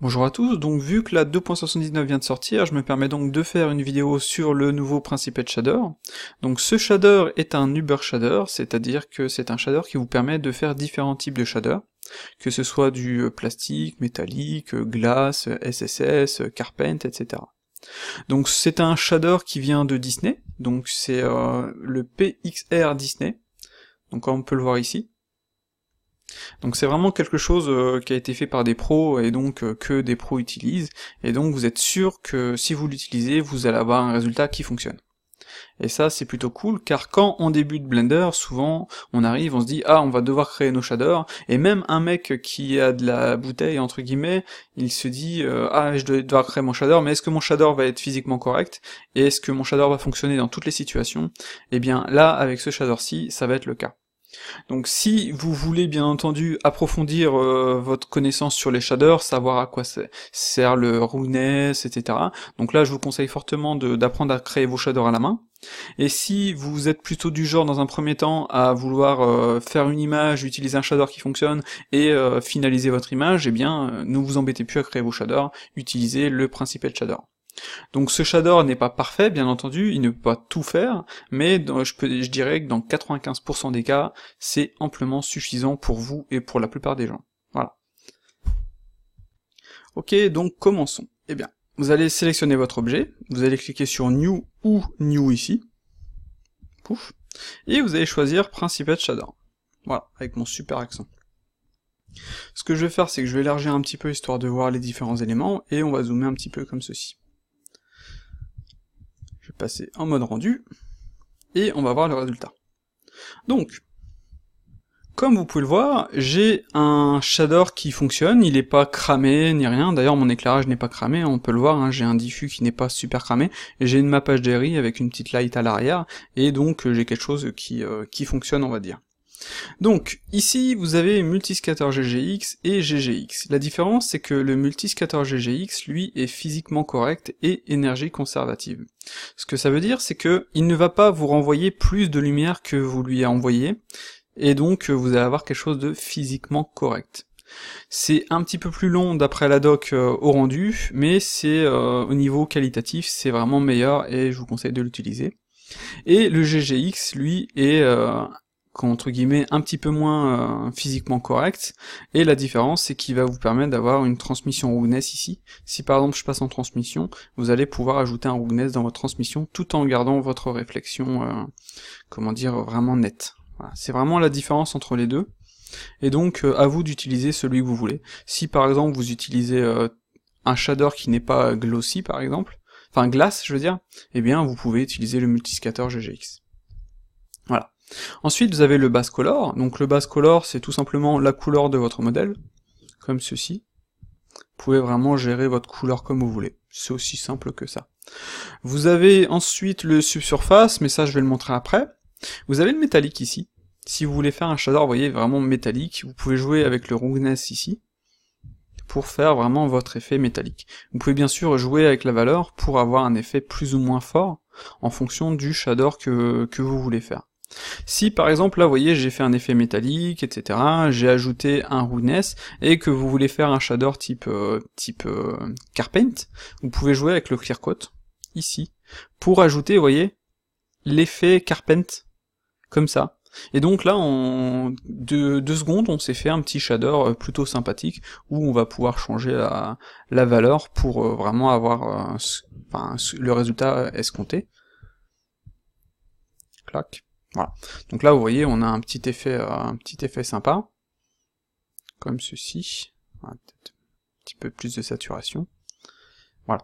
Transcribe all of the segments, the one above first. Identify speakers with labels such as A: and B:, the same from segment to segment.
A: Bonjour à tous, donc vu que la 2.79 vient de sortir, je me permets donc de faire une vidéo sur le nouveau Principate Shader. Donc ce shader est un Uber shader, c'est-à-dire que c'est un shader qui vous permet de faire différents types de shaders, que ce soit du plastique, métallique, glace, SSS, carpent, etc. Donc c'est un shader qui vient de Disney, donc c'est le PXR Disney, donc comme on peut le voir ici. Donc c'est vraiment quelque chose qui a été fait par des pros et donc que des pros utilisent, et donc vous êtes sûr que si vous l'utilisez, vous allez avoir un résultat qui fonctionne. Et ça c'est plutôt cool, car quand on débute Blender, souvent on arrive, on se dit ah on va devoir créer nos shaders, et même un mec qui a de la bouteille entre guillemets, il se dit ah je dois devoir créer mon shader, mais est-ce que mon shader va être physiquement correct, et est-ce que mon shader va fonctionner dans toutes les situations? Et bien là avec ce shader-ci, ça va être le cas. Donc si vous voulez bien entendu approfondir votre connaissance sur les shaders, savoir à quoi sert le roughness, etc. Donc là je vous conseille fortement d'apprendre à créer vos shaders à la main. Et si vous êtes plutôt du genre dans un premier temps à vouloir faire une image, utiliser un shader qui fonctionne et finaliser votre image, eh bien ne vous embêtez plus à créer vos shaders, utilisez le Principate Shader. Donc ce shader n'est pas parfait, bien entendu, il ne peut pas tout faire, mais je dirais que dans 95% des cas, c'est amplement suffisant pour vous et pour la plupart des gens. Voilà. Ok, donc commençons. Eh bien, vous allez sélectionner votre objet, vous allez cliquer sur New ou New ici, pouf, et vous allez choisir Principate Shader. Voilà, avec mon super accent. Ce que je vais faire, c'est que je vais élargir un petit peu histoire de voir les différents éléments, et on va zoomer un petit peu comme ceci. Je vais passer en mode rendu, et on va voir le résultat. Donc, comme vous pouvez le voir, j'ai un shader qui fonctionne, il n'est pas cramé ni rien, d'ailleurs mon éclairage n'est pas cramé, on peut le voir, hein, j'ai un diffus qui n'est pas super cramé, et j'ai une map HDRI avec une petite light à l'arrière, et donc j'ai quelque chose qui fonctionne on va dire. Donc, ici, vous avez Multiscatter GGX et GGX. La différence, c'est que le Multiscatter GGX, lui, est physiquement correct et énergie conservative. Ce que ça veut dire, c'est que il ne va pas vous renvoyer plus de lumière que vous lui avez envoyé, et donc vous allez avoir quelque chose de physiquement correct. C'est un petit peu plus long d'après la doc au rendu, mais c'est au niveau qualitatif, c'est vraiment meilleur, et je vous conseille de l'utiliser. Et le GGX, lui, est entre guillemets un petit peu moins physiquement correct, et la différence c'est qu'il va vous permettre d'avoir une transmission roughness ici. Si par exemple je passe en transmission, vous allez pouvoir ajouter un roughness dans votre transmission tout en gardant votre réflexion, comment dire, vraiment nette. Voilà. C'est vraiment la différence entre les deux, et donc à vous d'utiliser celui que vous voulez. Si par exemple vous utilisez un shader qui n'est pas glossy par exemple, enfin glace je veux dire, eh bien vous pouvez utiliser le Multiscatter GGX. Voilà. Ensuite, vous avez le base color. Donc le base color, c'est tout simplement la couleur de votre modèle, comme ceci. Vous pouvez vraiment gérer votre couleur comme vous voulez. C'est aussi simple que ça. Vous avez ensuite le subsurface, mais ça je vais le montrer après. Vous avez le métallique ici. Si vous voulez faire un shader, vous voyez, vraiment métallique, vous pouvez jouer avec le roughness ici, pour faire vraiment votre effet métallique. Vous pouvez bien sûr jouer avec la valeur pour avoir un effet plus ou moins fort, en fonction du shader que vous voulez faire. Si par exemple là vous voyez j'ai fait un effet métallique, etc., j'ai ajouté un roughness, et que vous voulez faire un shader type carpent, vous pouvez jouer avec le clear coat, ici, pour ajouter, vous voyez, l'effet carpent, comme ça. Et donc là, en 2 secondes, on s'est fait un petit shader plutôt sympathique, où on va pouvoir changer la valeur pour vraiment avoir le résultat escompté. Clac. Voilà. Donc là, vous voyez, on a un petit effet sympa, comme ceci. Voilà, peut-être un petit peu plus de saturation. Voilà.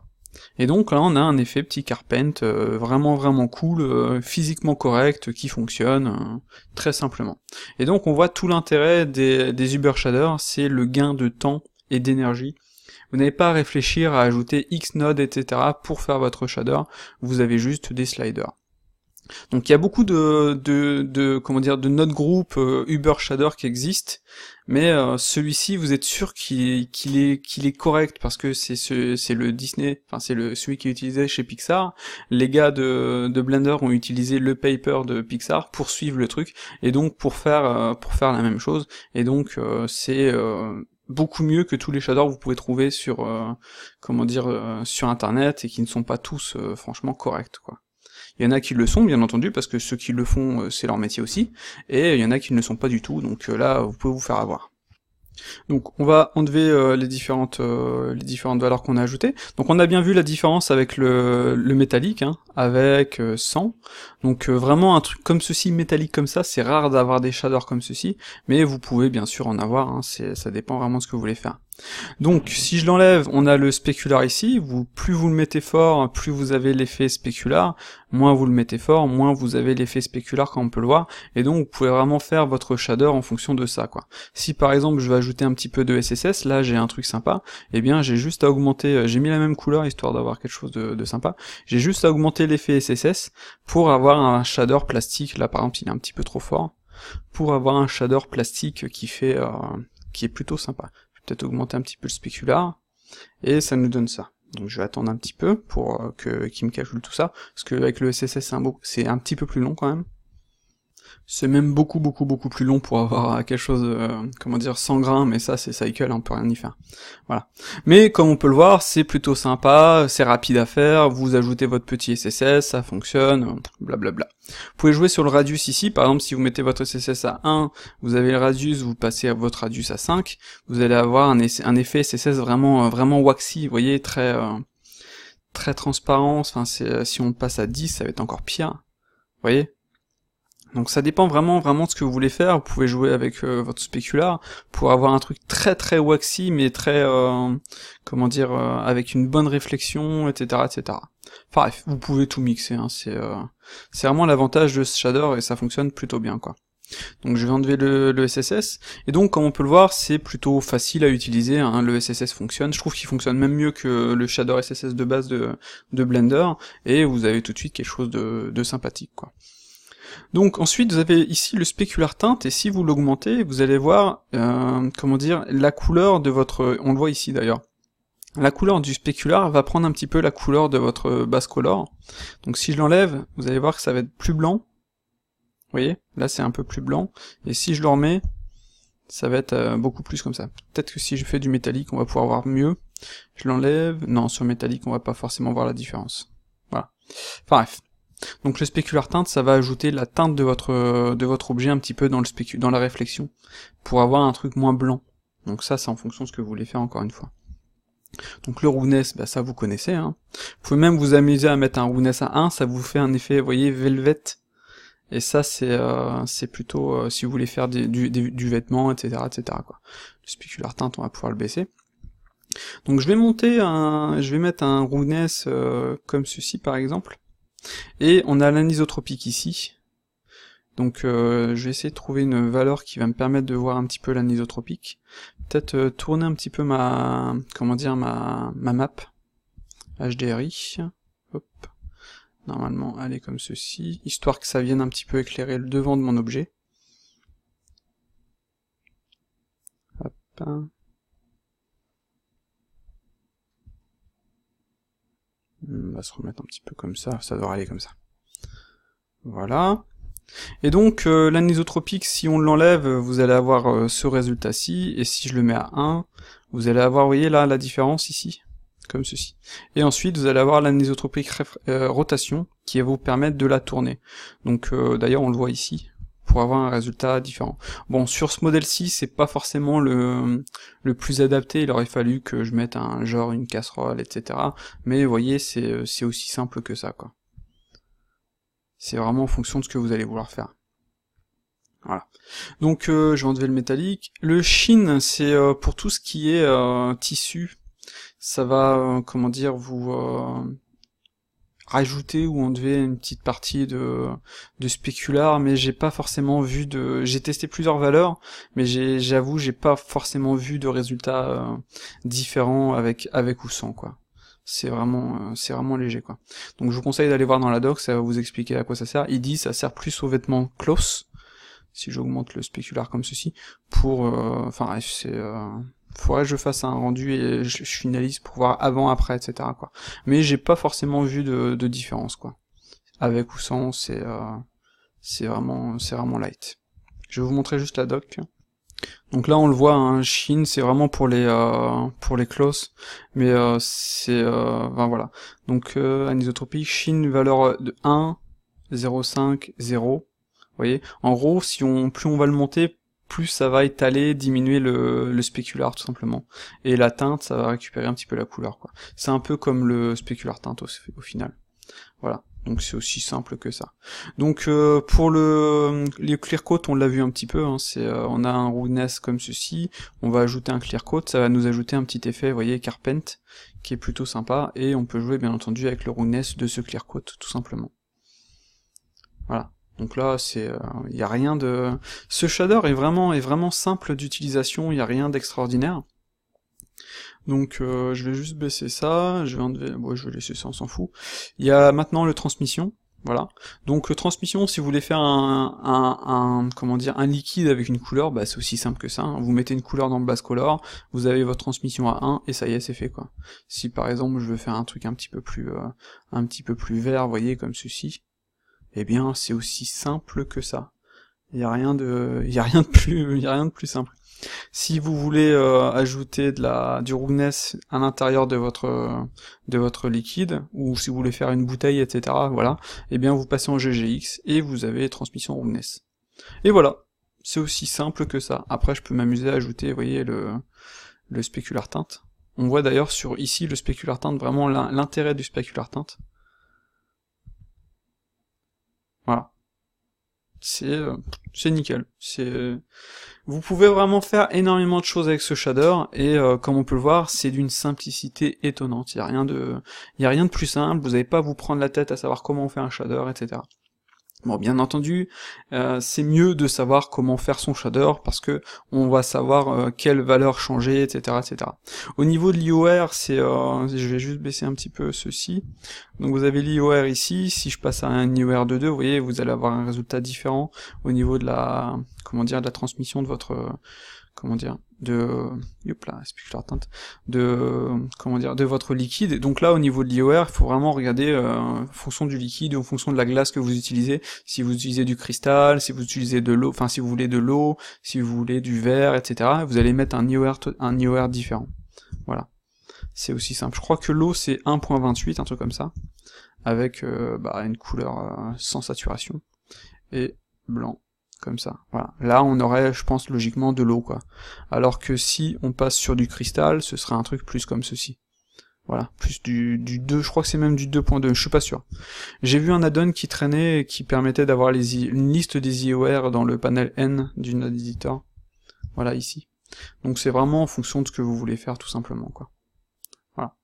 A: Et donc là, on a un effet petit carpent, vraiment cool, physiquement correct, qui fonctionne très simplement. Et donc on voit tout l'intérêt des Uber shaders, c'est le gain de temps et d'énergie. Vous n'avez pas à réfléchir à ajouter X nodes, etc. pour faire votre shader, vous avez juste des sliders. Donc il y a beaucoup de nodes groupe Uber Shader qui existent, mais celui-ci vous êtes sûr qu'il est correct parce que c'est le Disney, enfin c'est celui qui est utilisé chez Pixar. Les gars de Blender ont utilisé le paper de Pixar pour suivre le truc et donc pour faire la même chose. Et donc c'est beaucoup mieux que tous les shaders que vous pouvez trouver sur, comment dire, sur internet, et qui ne sont pas tous, franchement, corrects, quoi. Il y en a qui le sont, bien entendu, parce que ceux qui le font, c'est leur métier aussi, et il y en a qui ne le sont pas du tout, donc là, vous pouvez vous faire avoir. Donc on va enlever les différentes valeurs qu'on a ajoutées. Donc on a bien vu la différence avec le métallique, hein, avec 100. Donc vraiment un truc comme ceci, métallique comme ça, c'est rare d'avoir des shaders comme ceci, mais vous pouvez bien sûr en avoir, hein, ça dépend vraiment de ce que vous voulez faire. Donc si je l'enlève, on a le spécular ici, plus vous le mettez fort, plus vous avez l'effet spécular, moins vous le mettez fort, moins vous avez l'effet spécular comme on peut le voir, et donc vous pouvez vraiment faire votre shader en fonction de ça, quoi. Si par exemple je veux ajouter un petit peu de SSS, là j'ai un truc sympa, eh bien j'ai juste à augmenter, j'ai mis la même couleur histoire d'avoir quelque chose de sympa, j'ai juste à augmenter l'effet SSS pour avoir un shader plastique, là par exemple il est un petit peu trop fort, pour avoir un shader plastique qui est plutôt sympa. Peut-être augmenter un petit peu le spécular, et ça nous donne ça. Donc je vais attendre un petit peu pour qu'il me calcule tout ça, parce qu'avec le SSS c'est un petit peu plus long quand même. C'est même beaucoup plus long pour avoir quelque chose, comment dire, sans grain, mais ça c'est cycle, on peut rien y faire. Voilà. Mais comme on peut le voir, c'est plutôt sympa, c'est rapide à faire, vous ajoutez votre petit SSS, ça fonctionne, blablabla. Vous pouvez jouer sur le radius ici, par exemple si vous mettez votre SSS à 1, vous avez le radius, vous passez à votre radius à 5, vous allez avoir un effet SSS vraiment waxy, vous voyez, très transparent, enfin si on passe à 10, ça va être encore pire, vous voyez. Donc ça dépend vraiment de ce que vous voulez faire. Vous pouvez jouer avec votre spécular pour avoir un truc très waxy, mais très, comment dire, avec une bonne réflexion, etc., etc. Enfin bref, vous pouvez tout mixer, hein, c'est vraiment l'avantage de ce shader, et ça fonctionne plutôt bien, quoi. Donc je vais enlever le SSS, et donc comme on peut le voir, c'est plutôt facile à utiliser, hein, le SSS fonctionne, je trouve qu'il fonctionne même mieux que le shader SSS de base de Blender, et vous avez tout de suite quelque chose de sympathique, quoi. Donc ensuite vous avez ici le specular tint, et si vous l'augmentez, vous allez voir, comment dire, la couleur de votre, on le voit ici d'ailleurs, la couleur du spécular va prendre un petit peu la couleur de votre base color. Donc si je l'enlève, vous allez voir que ça va être plus blanc, vous voyez, là c'est un peu plus blanc, et si je le remets, ça va être beaucoup plus comme ça. Peut-être que si je fais du métallique, on va pouvoir voir mieux. Je l'enlève, non, sur métallique on va pas forcément voir la différence. Voilà. Enfin bref. Donc le specular tint, ça va ajouter la teinte de votre objet un petit peu dans dans la réflexion, pour avoir un truc moins blanc. Donc ça, c'est en fonction de ce que vous voulez faire, encore une fois. Donc le roughness, bah ça vous connaissez, hein. Vous pouvez même vous amuser à mettre un roughness à 1, ça vous fait un effet, vous voyez, velvet. Et ça, c'est plutôt si vous voulez faire du vêtement, etc., etc., quoi. Le specular tint, on va pouvoir le baisser. Donc je vais mettre un roughness comme ceci, par exemple. Et on a l'anisotropique ici, donc je vais essayer de trouver une valeur qui va me permettre de voir un petit peu l'anisotropique. Peut-être tourner un petit peu ma map HDRI, hop, normalement elle est comme ceci, histoire que ça vienne un petit peu éclairer le devant de mon objet. Hop. On va se remettre un petit peu comme ça devrait aller comme ça. Voilà. Et donc l'anisotropique, si on l'enlève, vous allez avoir ce résultat-ci, et si je le mets à 1, vous allez avoir, vous voyez là, la différence ici, comme ceci. Et ensuite, vous allez avoir l'anisotropique rotation, qui va vous permettre de la tourner. Donc d'ailleurs, on le voit ici, pour avoir un résultat différent. Bon, sur ce modèle-ci, c'est pas forcément le plus adapté, il aurait fallu que je mette une casserole, etc. Mais vous voyez, c'est aussi simple que ça, quoi. C'est vraiment en fonction de ce que vous allez vouloir faire. Voilà. Donc je vais enlever le métallique. Le sheen, c'est pour tout ce qui est tissu. Ça va, comment dire, vous rajouter ou enlever une petite partie de spécular, mais j'ai pas forcément vu j'ai testé plusieurs valeurs, mais j'avoue, j'ai pas forcément vu de résultats différents avec ou sans, quoi. C'est vraiment léger, quoi. Donc je vous conseille d'aller voir dans la doc, ça va vous expliquer à quoi ça sert. Il dit ça sert plus aux vêtements close, si j'augmente le spécular comme ceci, pour enfin bref, faudrait que je fasse un rendu et je finalise pour voir avant, après, etc., quoi. Mais j'ai pas forcément vu de différence, quoi. Avec ou sans, c'est vraiment light. Je vais vous montrer juste la doc. Donc là on le voit, hein, Sheen c'est vraiment pour les close, mais enfin voilà. Donc anisotropie, Sheen valeur de 1, 0,5, 0. Vous voyez, en gros, plus on va le monter, plus ça va étaler, diminuer le spécular tout simplement. Et la teinte, ça va récupérer un petit peu la couleur, quoi. C'est un peu comme le spécular teinte au final. Voilà. Donc c'est aussi simple que ça. Donc pour les clear coat, on l'a vu un petit peu, hein, on a un roughness comme ceci, on va ajouter un clear coat, ça va nous ajouter un petit effet, vous voyez, carpent, qui est plutôt sympa, et on peut jouer bien entendu avec le roughness de ce clear coat, tout simplement. Voilà. Donc là, il y a rien de... Ce shader est vraiment simple d'utilisation, il n'y a rien d'extraordinaire. Donc je vais juste baisser ça, je vais laisser ça, on s'en fout. Il y a maintenant le transmission, voilà. Donc transmission, si vous voulez faire comment dire, un liquide avec une couleur, bah c'est aussi simple que ça, hein. Vous mettez une couleur dans le base color, vous avez votre transmission à 1, et ça y est, c'est fait, quoi. Si par exemple je veux faire un truc un petit peu plus vert, vous voyez, comme ceci, eh bien c'est aussi simple que ça. Il y a rien de plus simple. Si vous voulez ajouter du roughness à l'intérieur de votre liquide, ou si vous voulez faire une bouteille, etc., voilà, eh bien vous passez en GGX et vous avez transmission roughness. Et voilà, c'est aussi simple que ça. Après, je peux m'amuser à ajouter, vous voyez, le specular tint. On voit d'ailleurs ici le specular tint, vraiment l'intérêt du specular tint. Voilà. C'est nickel. Vous pouvez vraiment faire énormément de choses avec ce shader, et comme on peut le voir, c'est d'une simplicité étonnante. Il y a rien de plus simple, vous n'avez pas à vous prendre la tête à savoir comment on fait un shader, etc. Bon, bien entendu, c'est mieux de savoir comment faire son shader, parce que on va savoir quelle valeur changer, etc., etc. Au niveau de l'IOR, je vais juste baisser un petit peu ceci. Donc vous avez l'IOR ici, si je passe à un IOR de 2, vous voyez, vous allez avoir un résultat différent au niveau de la transmission de votre, de votre liquide. Donc là, au niveau de l'IOR, il faut vraiment regarder en fonction du liquide, en fonction de la glace que vous utilisez, si vous utilisez du cristal, si vous utilisez de l'eau, enfin si vous voulez de l'eau, si vous voulez du verre, etc. Vous allez mettre un IOR différent. Voilà. C'est aussi simple. Je crois que l'eau c'est 1.28, un truc comme ça, avec une couleur sans saturation, et blanc, comme ça. Voilà. Là, on aurait, je pense, logiquement de l'eau, quoi. Alors que si on passe sur du cristal, ce serait un truc plus comme ceci. Voilà, plus du 2, je crois que c'est même du 2.2, je suis pas sûr. J'ai vu un add-on qui traînait et qui permettait d'avoir une liste des IOR dans le panel N du Node Editor. Voilà, ici. Donc c'est vraiment en fonction de ce que vous voulez faire, tout simplement, quoi. Voilà.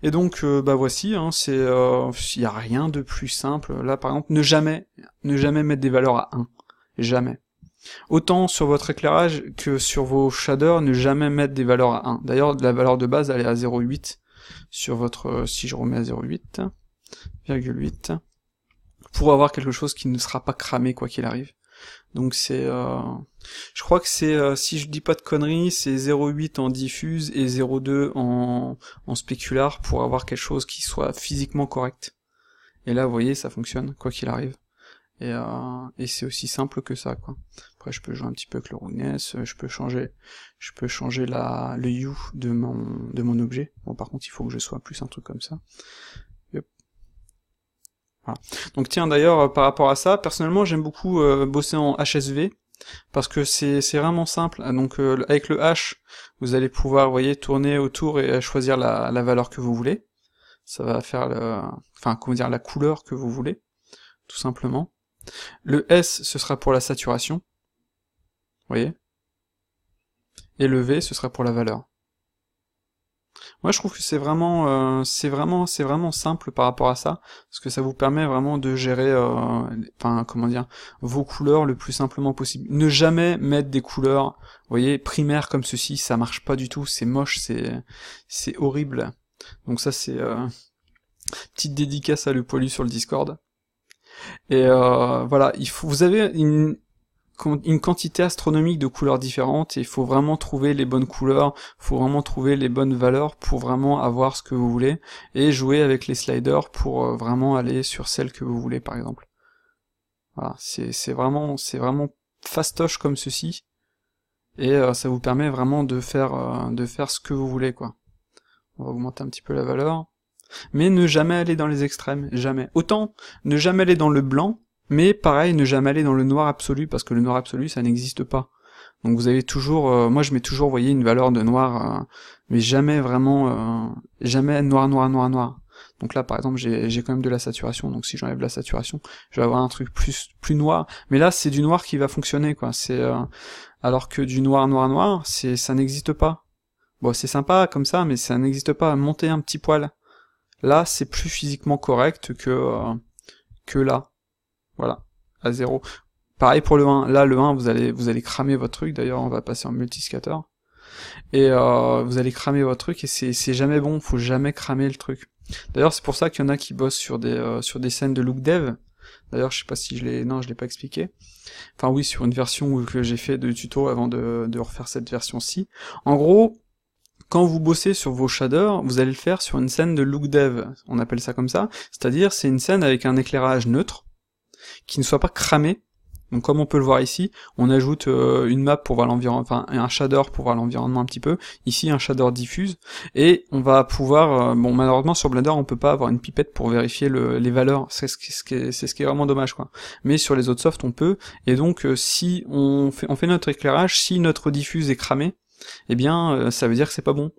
A: Et donc, voici, hein, y a rien de plus simple. Là, par exemple, ne jamais mettre des valeurs à 1. Jamais. Autant sur votre éclairage que sur vos shaders, ne jamais mettre des valeurs à 1. D'ailleurs, la valeur de base, elle est à 0,8 sur votre... si je remets à 0,8, pour avoir quelque chose qui ne sera pas cramé quoi qu'il arrive. Donc je crois que si je dis pas de conneries, c'est 0,8 en diffuse et 0,2 en spécular pour avoir quelque chose qui soit physiquement correct. Et là, vous voyez, ça fonctionne, quoi qu'il arrive. Et c'est aussi simple que ça, quoi. Après, je peux jouer un petit peu avec le roughness, je peux changer le hue de mon objet. Bon, par contre, il faut que je sois plus un truc comme ça. Yep. Voilà. Donc tiens, d'ailleurs, par rapport à ça, personnellement, j'aime beaucoup bosser en HSV, parce que c'est vraiment simple. Donc avec le H, vous allez pouvoir, vous voyez, tourner autour et choisir la valeur que vous voulez. Ça va faire la couleur que vous voulez, tout simplement. Le S, ce sera pour la saturation, vous voyez, et le V, ce sera pour la valeur. Moi, je trouve que c'est vraiment simple par rapport à ça, parce que ça vous permet vraiment de gérer, vos couleurs le plus simplement possible. Ne jamais mettre des couleurs, vous voyez, primaires comme ceci, ça marche pas du tout, c'est moche, c'est horrible. Donc ça, c'est petite dédicace à Le Poilu sur le Discord. Et voilà, vous avez une quantité astronomique de couleurs différentes, et il faut vraiment trouver les bonnes couleurs, il faut vraiment trouver les bonnes valeurs pour vraiment avoir ce que vous voulez, et jouer avec les sliders pour vraiment aller sur celle que vous voulez, par exemple. Voilà, c'est vraiment fastoche comme ceci, et ça vous permet vraiment de faire ce que vous voulez, quoi. On va augmenter un petit peu la valeur. Mais ne jamais aller dans les extrêmes, jamais. Autant ne jamais aller dans le blanc, mais pareil, ne jamais aller dans le noir absolu, parce que le noir absolu, ça n'existe pas. Donc vous avez toujours, moi je mets toujours, vous voyez, une valeur de noir, mais jamais vraiment, jamais noir, noir, noir, noir. Donc là, par exemple, j'ai quand même de la saturation, donc si j'enlève la saturation, je vais avoir un truc plus noir. Mais là, c'est du noir qui va fonctionner, quoi. C'est alors que du noir, noir, noir, ça n'existe pas. Bon, c'est sympa comme ça, mais ça n'existe pas. Monter un petit poil. Là, c'est plus physiquement correct que là. Voilà, à 0. Pareil pour le 1. Là, le 1, vous allez cramer votre truc. D'ailleurs, on va passer en multiscatter. Et vous allez cramer votre truc, et c'est jamais bon. Faut jamais cramer le truc. D'ailleurs, c'est pour ça qu'il y en a qui bossent sur des scènes de look dev. D'ailleurs, je sais pas si je l'ai pas expliqué. Enfin oui, sur une version que j'ai fait de tuto avant de refaire cette version-ci. En gros, quand vous bossez sur vos shaders, vous allez le faire sur une scène de look dev. On appelle ça comme ça. C'est-à-dire, c'est une scène avec un éclairage neutre, qui ne soit pas cramé. Donc comme on peut le voir ici, on ajoute une map pour voir l'environnement, enfin un shader pour voir l'environnement un petit peu, ici un shader diffuse, et on va pouvoir, bon malheureusement sur Blender on peut pas avoir une pipette pour vérifier les valeurs, c'est ce qui est vraiment dommage quoi. Mais sur les autres softs on peut, et donc si on fait notre éclairage, si notre diffuse est cramé, eh bien ça veut dire que c'est pas bon.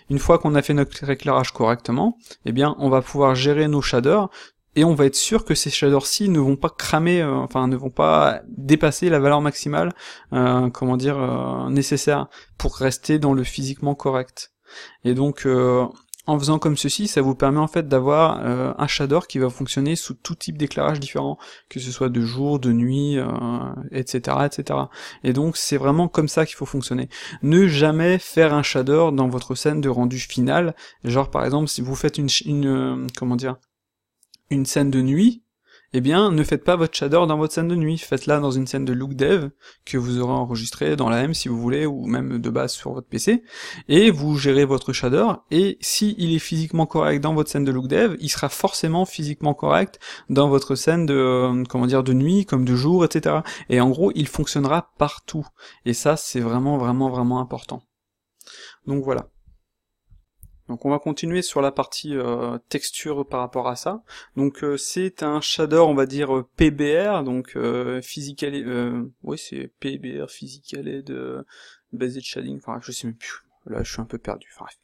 A: Une fois qu'on a fait notre éclairage correctement, eh bien on va pouvoir gérer nos shaders, et on va être sûr que ces shaders-ci ne vont pas cramer, enfin ne vont pas dépasser la valeur maximale, nécessaire pour rester dans le physiquement correct. Et donc en faisant comme ceci, ça vous permet en fait d'avoir un shader qui va fonctionner sous tout type d'éclairage différent, que ce soit de jour, de nuit, etc., etc. Et donc c'est vraiment comme ça qu'il faut fonctionner. Ne jamais faire un shader dans votre scène de rendu final, genre par exemple si vous faites une scène de nuit, eh bien, ne faites pas votre shader dans votre scène de nuit, faites-la dans une scène de look dev, que vous aurez enregistrée dans la M si vous voulez, ou même de base sur votre PC, et vous gérez votre shader, et si il est physiquement correct dans votre scène de look dev, il sera forcément physiquement correct dans votre scène de, de nuit, comme de jour, etc. Et en gros, il fonctionnera partout. Et ça, c'est vraiment, vraiment, vraiment important. Donc voilà. Donc on va continuer sur la partie texture par rapport à ça. Donc c'est un shader, on va dire PBR, donc Physical, oui c'est PBR, Physical Based Shading, enfin je sais même plus. Là je suis un peu perdu. Enfin, bref.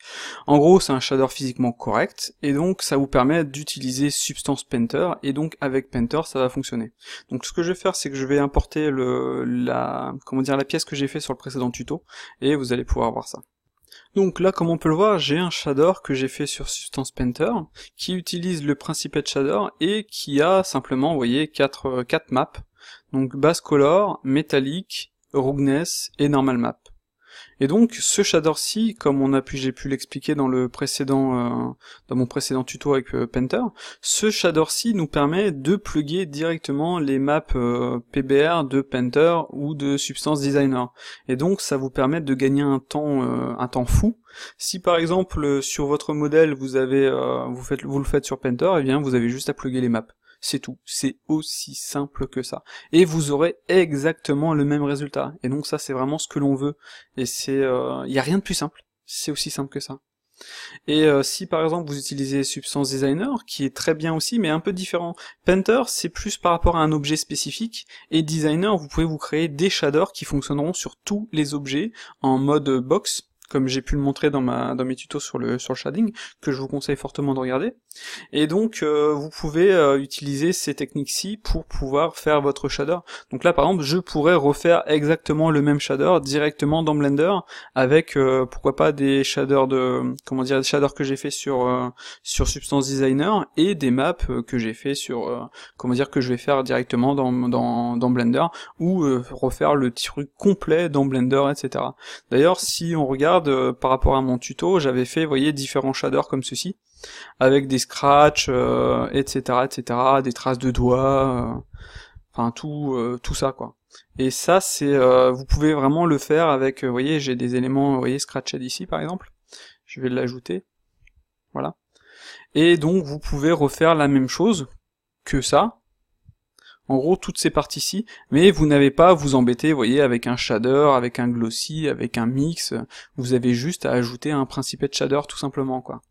A: En gros c'est un shader physiquement correct, et donc ça vous permet d'utiliser Substance Painter, et donc avec Painter ça va fonctionner. Donc ce que je vais faire c'est que je vais importer la pièce que j'ai fait sur le précédent tuto, et vous allez pouvoir voir ça. Donc là, comme on peut le voir, j'ai un shader que j'ai fait sur Substance Painter, qui utilise le Principled Shader, et qui a simplement, vous voyez, 4 maps. Donc Base Color, Metallic, Roughness et Normal Map. Et donc, ce shader-ci, comme j'ai pu l'expliquer dans mon précédent tuto avec Painter, ce shader-ci nous permet de plugger directement les maps PBR de Painter ou de Substance Designer. Et donc, ça vous permet de gagner un temps fou. Si par exemple, sur votre modèle, vous le faites sur Painter, eh bien, vous avez juste à plugger les maps. C'est tout, c'est aussi simple que ça. Et vous aurez exactement le même résultat. Et donc ça, c'est vraiment ce que l'on veut. Et y a rien de plus simple. C'est aussi simple que ça. Et si par exemple vous utilisez Substance Designer, qui est très bien aussi, mais un peu différent. Painter, c'est plus par rapport à un objet spécifique, et Designer, vous pouvez vous créer des shaders qui fonctionneront sur tous les objets en mode box, comme j'ai pu le montrer dans mes tutos sur le shading, que je vous conseille fortement de regarder. Et donc vous pouvez utiliser ces techniques-ci pour pouvoir faire votre shader. Donc là par exemple, je pourrais refaire exactement le même shader directement dans Blender avec pourquoi pas des shaders des shaders que j'ai fait sur Substance Designer, et des maps que j'ai fait sur que je vais faire directement dans Blender, ou refaire le truc complet dans Blender, etc. D'ailleurs, si on regarde par rapport à mon tuto, j'avais fait, vous voyez, différents shaders comme ceci, avec des scratchs, etc., etc., des traces de doigts, enfin tout ça quoi. Et ça, vous pouvez vraiment le faire avec, vous voyez, j'ai des éléments, vous voyez, scratched ici par exemple, je vais l'ajouter, voilà. Et donc vous pouvez refaire la même chose que ça, En gros, toutes ces parties-ci, mais vous n'avez pas à vous embêter, vous voyez, avec un shader, avec un glossy, avec un mix, vous avez juste à ajouter un principet de shader tout simplement, quoi.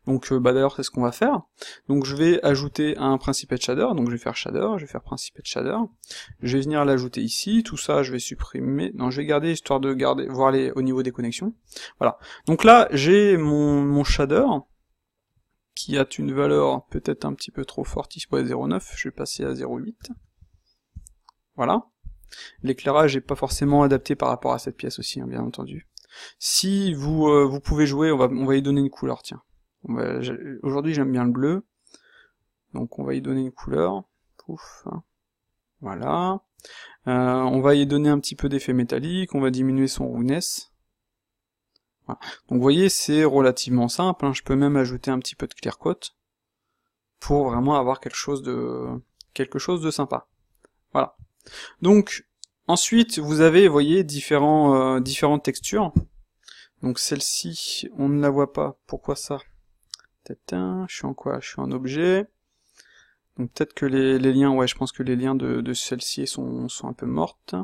A: Donc d'ailleurs c'est ce qu'on va faire. Donc je vais ajouter un principet de shader, donc je vais faire shader, je vais faire principet de shader, je vais venir l'ajouter ici, tout ça je vais supprimer, non je vais garder histoire de garder, voir au niveau des connexions. Voilà. Donc là j'ai mon shader, qui a une valeur peut-être un petit peu trop forte, ici pour 0,9, je vais passer à 0,8. Voilà. L'éclairage est pas forcément adapté par rapport à cette pièce aussi, hein, bien entendu. Si vous pouvez jouer, on va y donner une couleur, tiens. Aujourd'hui j'aime bien le bleu, donc on va y donner une couleur. Pouf. Voilà. On va y donner un petit peu d'effet métallique, on va diminuer son roughness. Voilà. Donc vous voyez, c'est relativement simple, hein. Je peux même ajouter un petit peu de clear coat pour vraiment avoir quelque chose de sympa. Voilà. Donc ensuite vous avez, vous voyez, différentes textures. Donc celle-ci, on ne la voit pas. Pourquoi ça? Je suis en quoi? Je suis en objet. Donc peut-être que les liens, ouais, je pense que les liens de celle-ci sont un peu mortes.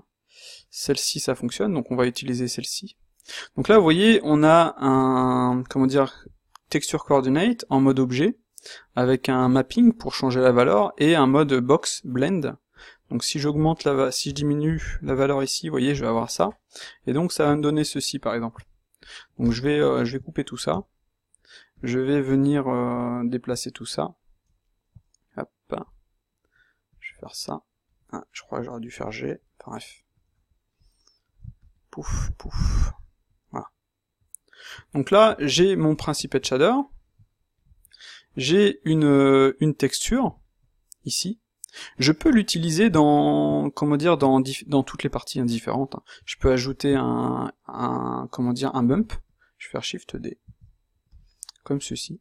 A: Celle-ci, ça fonctionne, donc on va utiliser celle-ci. Donc là, vous voyez, on a un, comment dire, texture coordinate en mode objet, avec un mapping pour changer la valeur, et un mode box blend. Donc si j'augmente si je diminue la valeur ici, vous voyez, je vais avoir ça. Et donc ça va me donner ceci, par exemple. Donc je vais couper tout ça. Je vais venir déplacer tout ça. Hop. Je vais faire ça. Ah, je crois que j'aurais dû faire G. Enfin, bref. Pouf, pouf. Voilà. Donc là, j'ai mon principet de shader. J'ai une texture, ici. Je peux l'utiliser dans, comment dire, dans toutes les parties différentes. Je peux ajouter comment dire, un bump. Je vais faire Shift D. Comme ceci.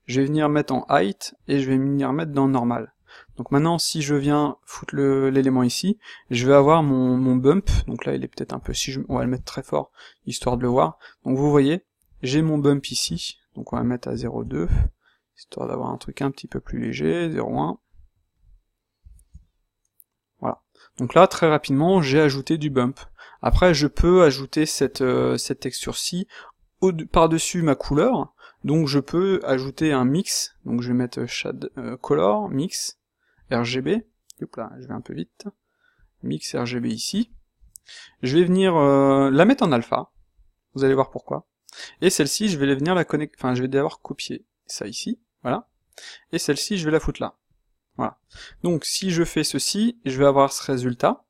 A: Je vais venir mettre en height et je vais venir mettre dans normal. Donc maintenant, si je viens foutre l'élément ici, je vais avoir mon bump. Donc là, il est peut-être un peu, on va le mettre très fort, histoire de le voir. Donc vous voyez, j'ai mon bump ici. Donc on va mettre à 0,2, histoire d'avoir un truc un petit peu plus léger, 0,1. Voilà. Donc là, très rapidement, j'ai ajouté du bump. Après, je peux ajouter cette texture-ci par-dessus ma couleur. Donc je peux ajouter un mix, donc je vais mettre color, mix, RGB, hop là, je vais un peu vite, mix RGB ici, je vais venir la mettre en alpha, vous allez voir pourquoi, et celle-ci je vais venir la connecter, enfin je vais d'abord copier ça ici, voilà, et celle-ci je vais la foutre là, voilà. Donc si je fais ceci, je vais avoir ce résultat,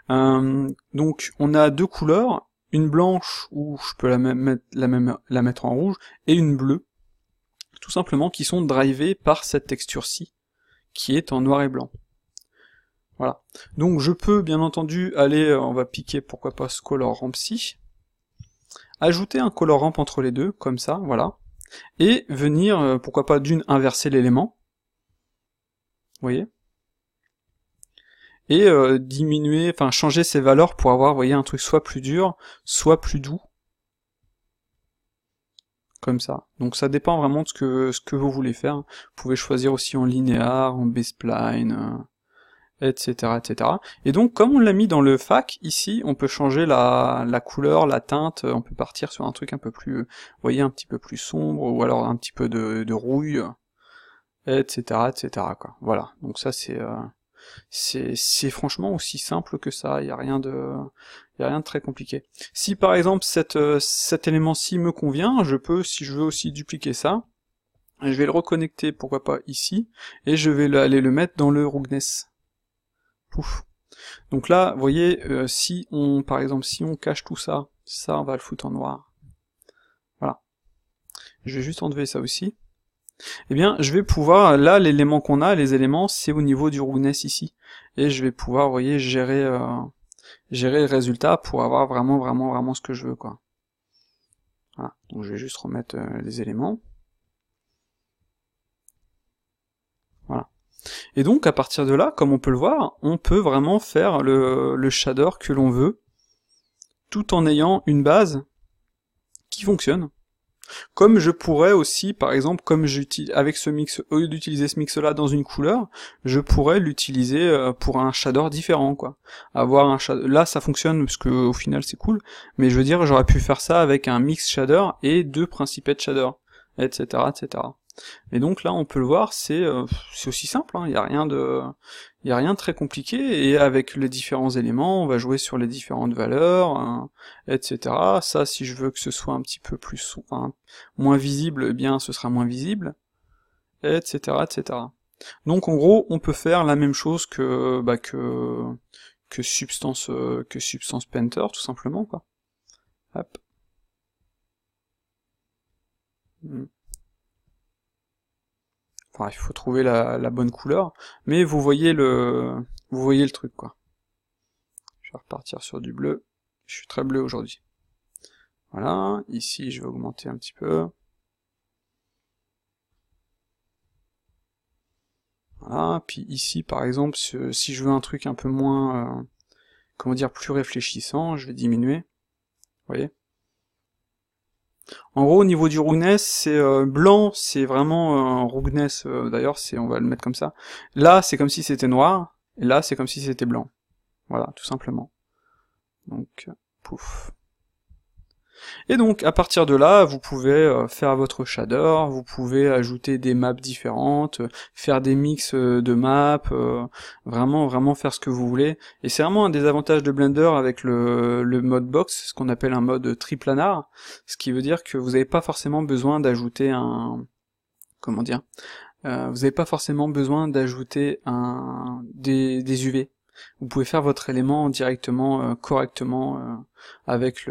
A: donc on a deux couleurs, une blanche où je peux la mettre en rouge, et une bleue, tout simplement, qui sont drivées par cette texture-ci, qui est en noir et blanc. Voilà. Donc je peux, bien entendu, aller, on va piquer, pourquoi pas, ce color ramp-ci, ajouter un color ramp entre les deux, comme ça, voilà, et venir, pourquoi pas, inverser l'élément, vous voyez, et diminuer, enfin changer ses valeurs pour avoir, vous voyez, un truc soit plus dur, soit plus doux, comme ça. Donc ça dépend vraiment de ce que vous voulez faire. Vous pouvez choisir aussi en linéaire, en B-spline, etc., etc. Et donc comme on l'a mis dans le FAC, ici, on peut changer la couleur, la teinte, on peut partir sur un truc un peu plus, vous voyez, un petit peu plus sombre, ou alors un petit peu de rouille, etc., etc., quoi. Voilà, donc ça c'est franchement aussi simple que ça, il y a rien de très compliqué. Si par exemple cet élément-ci me convient, je peux, si je veux aussi dupliquer ça, je vais le reconnecter, pourquoi pas ici, et je vais aller le mettre dans le roughness. Pouf. Donc là, vous voyez, par exemple, si on cache tout ça, on va le foutre en noir. Voilà. Je vais juste enlever ça aussi. Eh bien, je vais pouvoir, là, l'élément qu'on a, les éléments, c'est au niveau du roughness ici. Et je vais pouvoir, vous voyez, gérer le résultat pour avoir vraiment ce que je veux, quoi. Voilà. Donc je vais juste remettre les éléments. Voilà. Et donc, à partir de là, comme on peut le voir, on peut vraiment faire le shader que l'on veut, tout en ayant une base qui fonctionne. Comme je pourrais aussi, par exemple, comme j'utilise avec ce mix, au lieu d'utiliser ce mix-là dans une couleur, je pourrais l'utiliser pour un shader différent, quoi. Avoir un shader, là ça fonctionne parce que au final c'est cool, mais je veux dire j'aurais pu faire ça avec un mix shader et deux principed shader, etc., etc. Et donc là, on peut le voir, c'est aussi simple, hein, il y a rien de très compliqué, et avec les différents éléments, on va jouer sur les différentes valeurs, hein, etc. Ça, si je veux que ce soit un petit peu plus, enfin, moins visible, eh bien, ce sera moins visible, etc., etc. Donc, en gros, on peut faire la même chose que Substance Painter, tout simplement, quoi. Hop. Enfin, il faut trouver la bonne couleur, mais vous voyez le truc, quoi. Je vais repartir sur du bleu. Je suis très bleu aujourd'hui. Voilà, ici je vais augmenter un petit peu. Voilà, puis ici par exemple, si je veux un truc un peu moins, comment dire, plus réfléchissant, je vais diminuer. Vous voyez? En gros, au niveau du roughness, c'est blanc, c'est vraiment un roughness, d'ailleurs, on va le mettre comme ça. Là, c'est comme si c'était noir, et là, c'est comme si c'était blanc. Voilà, tout simplement. Donc, pouf. Et donc, à partir de là, vous pouvez faire votre shader, vous pouvez ajouter des maps différentes, faire des mix de maps, vraiment faire ce que vous voulez. Et c'est vraiment un des avantages de Blender avec le mode box, ce qu'on appelle un mode triplanar, ce qui veut dire que vous n'avez pas forcément besoin d'ajouter comment dire, vous n'avez pas forcément besoin d'ajouter des UV. Vous pouvez faire votre élément directement, correctement, avec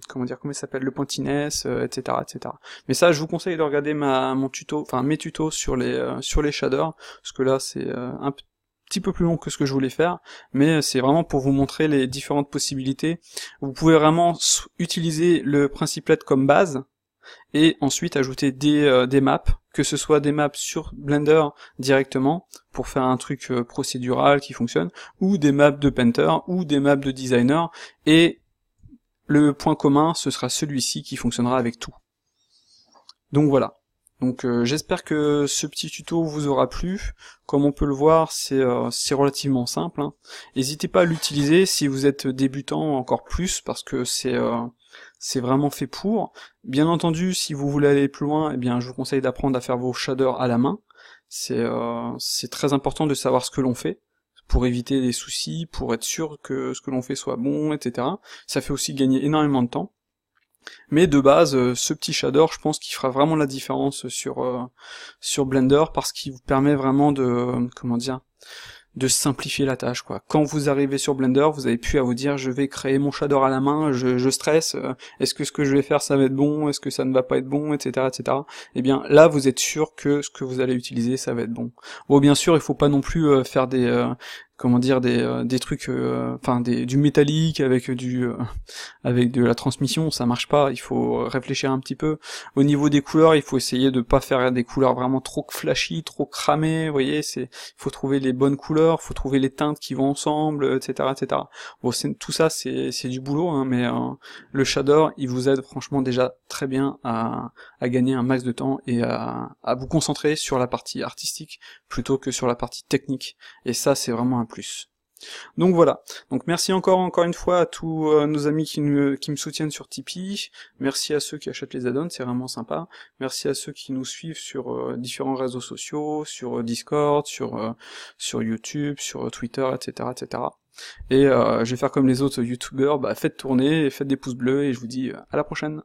A: comment il s'appelle, le pointiness, etc., etc. Mais ça, je vous conseille de regarder mon tuto, enfin mes tutos sur les shaders, parce que là, c'est un petit peu plus long que ce que je voulais faire, mais c'est vraiment pour vous montrer les différentes possibilités. Vous pouvez vraiment utiliser le Principlet comme base, et ensuite ajouter des maps, que ce soit des maps sur Blender directement, pour faire un truc procédural qui fonctionne, ou des maps de Painter, ou des maps de Designer, et le point commun, ce sera celui-ci qui fonctionnera avec tout. Donc voilà. Donc j'espère que ce petit tuto vous aura plu. Comme on peut le voir, c'est relativement simple, hein. N'hésitez pas à l'utiliser si vous êtes débutant encore plus, parce que c'est vraiment fait pour. Bien entendu, si vous voulez aller plus loin, eh bien je vous conseille d'apprendre à faire vos shaders à la main. C'est très important de savoir ce que l'on fait, pour éviter des soucis, pour être sûr que ce que l'on fait soit bon, etc. Ça fait aussi gagner énormément de temps. Mais de base, ce petit shader, je pense qu'il fera vraiment la différence sur Blender, parce qu'il vous permet vraiment de simplifier la tâche, quoi. Quand vous arrivez sur Blender, vous avez plus à vous dire je vais créer mon shader à la main, je stresse, est-ce que ce que je vais faire ça va être bon, est-ce que ça ne va pas être bon, etc., etc. Eh bien là, vous êtes sûr que ce que vous allez utiliser, ça va être bon. Bon, bien sûr, il faut pas non plus faire des trucs, du métallique avec avec de la transmission, ça marche pas. Il faut réfléchir un petit peu. Au niveau des couleurs, il faut essayer de pas faire des couleurs vraiment trop flashy, trop cramées. Vous voyez, il faut trouver les bonnes couleurs, faut trouver les teintes qui vont ensemble, etc., etc. Bon, tout ça, c'est du boulot, hein, mais le shader, il vous aide franchement déjà très bien à gagner un max de temps et à vous concentrer sur la partie artistique plutôt que sur la partie technique. Et ça, c'est vraiment un plus. Donc voilà, donc merci encore une fois à tous nos amis qui me soutiennent sur Tipeee, merci à ceux qui achètent les add-ons, c'est vraiment sympa, merci à ceux qui nous suivent sur différents réseaux sociaux, sur Discord, sur YouTube, sur Twitter, etc., etc. Et je vais faire comme les autres youtubeurs, faites tourner, faites des pouces bleus, et je vous dis à la prochaine.